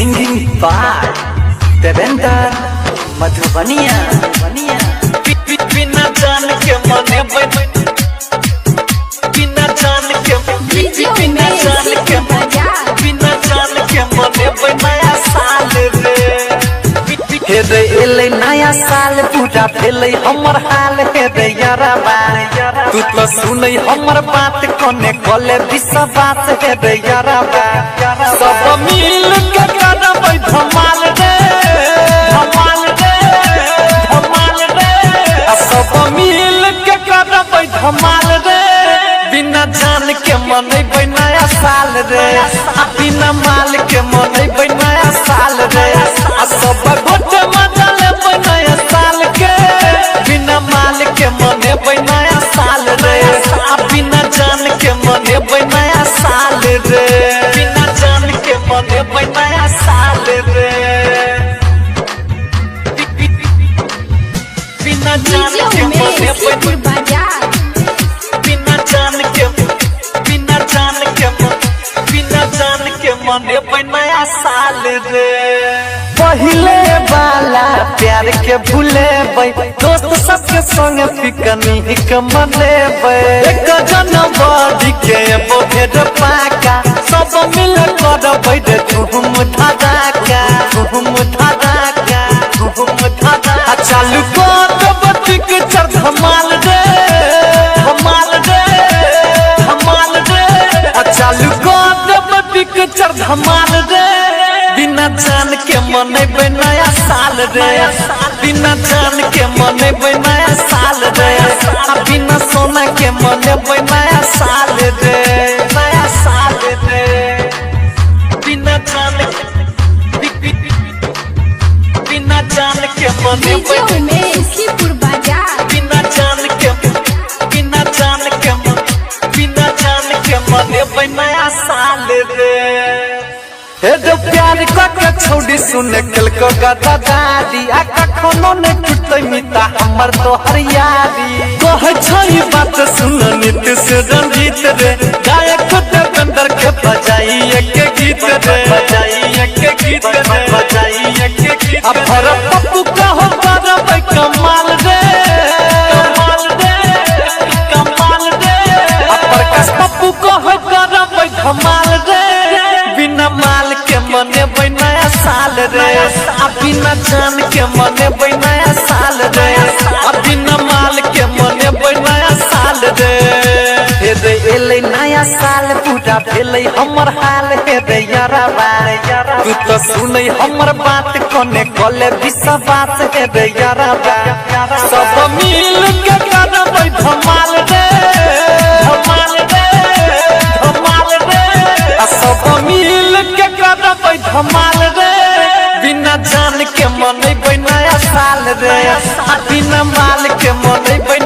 singing by Devendra Madhubania बिना जान के मने बिना जान के बिना जान के मने नया साल रे रे एले नया साल पूरा भेले हमर हाल हे रे यारबा तू तो सुनै हमर बात कोने कोले विश्वास हे रे यारबा सब मिल के करबै धमाल रे धमाल रे धमाल रे सब मिल के करबै धमाल रे बिना जान के मनैबै नया साल रे बिना माल के मनैबै नया साल रे सब गोटे मजा लेबै नया साल के बिना माल के मनेबै नया साल रे बिना जान के मनेबै नया साल रे बिना जान के मनेबै नया साल रे बिना जान के मनेबै बिना जान के मनेबै नया साल रे पहिले वाला प्यार के भूलेबै दोस्त सबके संग पिकनिक मनेबै एक जनवरी के भेट पाका सब मिल करबै रे धूम धड़ाका चालू करब पिक्चर धमाल रे धमाल रे धमाल रे चालू करब पिक्चर धमाल रे बिना जान के मनेबै नया साल रे बिना जान के मनेबै नया साल रे बिना सोना के मनेबै नया साल रे नया साल रे बिना जान के मनेबै बिना जान के मनेबै नया साल रे जो प्यार के छोड़ी सुने कल को गदा दादी आ कखनो न टूटै मिता हमर तो हरियारी कहे छै बात सुन नित से रंजीत रे गायक देवेंद्र के बजाई एक गीत रे बजाई एक गीत रे बजाई एक गीत अब भरत पप्पू का हो करबै कमाल रे कमाल रे कमाल रे प्रकाश पप्पू को हो करबै धमाल रे बिना माल के मनेबै नया साल रे बिना जान के मनेबै नया साल रे बिना माल के मनेबै नया साल रे रे एले नया साल पूरा भेलै हमर हाल हे रे यारबा तू तो सुनै हमर बात कोने कोले विश्वास हे रे यारबा सब मिल के करबै धमाल रे धमाल रे धमाल रे सब मिल के करबै धमाल रे बिना जान के मनेबै नया साल रे बिना माल के मनेबै